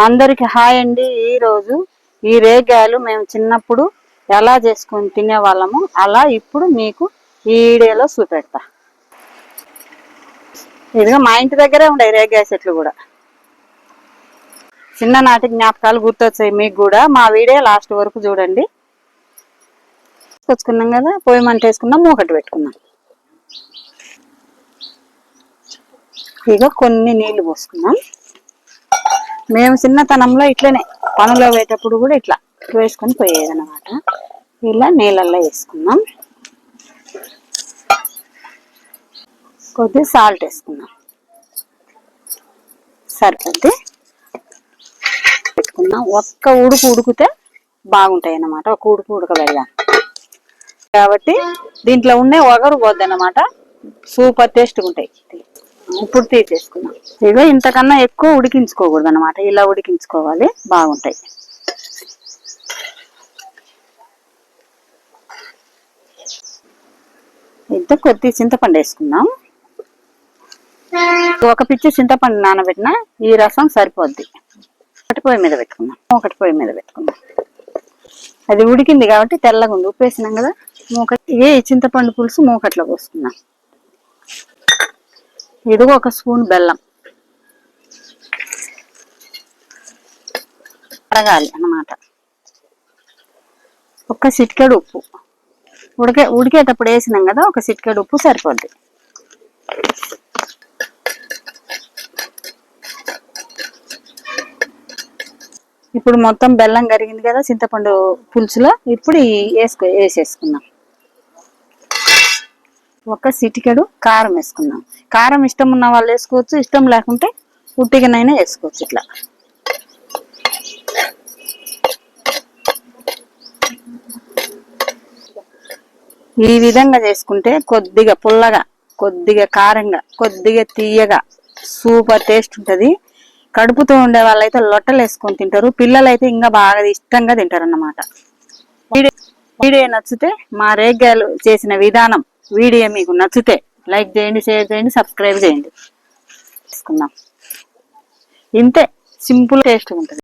అందరికి హాయ్ అండి. ఈరోజు ఈ రేగాయలు మేము చిన్నప్పుడు ఎలా చేసుకొని తినేవాళ్ళము అలా ఇప్పుడు మీకు ఈ వీడియోలో చూపెడతా. ఇదిగో మా ఇంటి దగ్గరే ఉండే రేగాయ చెట్లు కూడా. చిన్ననాటి జ్ఞాపకాలు గుర్తొచ్చాయి మీకు కూడా. మా వీడియో లాస్ట్ వరకు చూడండి. తెచ్చుకున్నాం కదా, పొయ్యి మంట వేసుకున్నాం, మూకటి పెట్టుకున్నాం. ఇక కొన్ని నీళ్లు పోసుకున్నాం. మేము చిన్నతనంలో ఇట్లనే పనులో పోయేటప్పుడు కూడా ఇట్లా వేసుకొని పోయేదన్నమాట. ఇలా నీళ్ళల్లో వేసుకున్నాం. కొద్దిగా సాల్ట్ వేసుకున్నాం, సరిపోద్ది. పెట్టుకున్నాం. ఒక్క ఉడికితే బాగుంటాయి అన్నమాట. ఒక ఉడకబెడదాం కాబట్టి దీంట్లో ఉండే ఒగరు పోద్ది అన్నమాట. సూపర్ టేస్ట్గా ఉంటాయి. ఇప్పుడు తీసేసుకున్నాం. ఇక ఇంతకన్నా ఎక్కువ ఉడికించుకోకూడదు అనమాట. ఇలా ఉడికించుకోవాలి, బాగుంటాయి. ఇంత కొద్ది చింతపండు వేసుకున్నాం. ఒక పిచ్చి చింతపండు నానబెట్టిన ఈ రసం సరిపోద్ది. ఒకటి పొయ్యి మీద పెట్టుకున్నాం. అది ఉడికింది కాబట్టి తెల్లగా ఉంది. ఉప్పు వేసినాం కదా, ఈ చింతపండు పులుసు మూకట్లో పోసుకున్నాం. ఇదిగో ఒక స్పూన్ బెల్లం కరగాలి అన్నమాట. ఒక చిటికెడు ఉప్పు ఉడికేటప్పుడు వేసినాం కదా, ఒక చిటికెడు ఉప్పు సరిపోద్ది. ఇప్పుడు మొత్తం బెల్లం కరిగింది కదా చింతపండు పులుసులో. ఇప్పుడు వేసేసుకున్నాం. ఒక చిటికెడు కారం వేసుకున్నాం. కారం ఇష్టం ఉన్న వాళ్ళు వేసుకోవచ్చు, ఇష్టం లేకుంటే ఉట్టిగానైనా వేసుకోవచ్చు. ఇట్లా ఈ విధంగా చేసుకుంటే కొద్దిగా పుల్లగా, కొద్దిగా కారంగా, కొద్దిగా తీయగా సూపర్ టేస్ట్ ఉంటది. కడుపుతో ఉండే వాళ్ళైతే లొట్టలు వేసుకొని తింటారు. పిల్లలైతే ఇంకా బాగా ఇష్టంగా తింటారు అన్నమాట. వీడియో నచ్చితే, మా రేగాయలు చేసిన విధానం వీడియో మీకు నచ్చితే లైక్ చేయండి, షేర్ చేయండి, సబ్స్క్రైబ్ చేయండి. తీసుకుందాం. ఇంతే, సింపుల్ టేస్ట్ ఉంటుంది.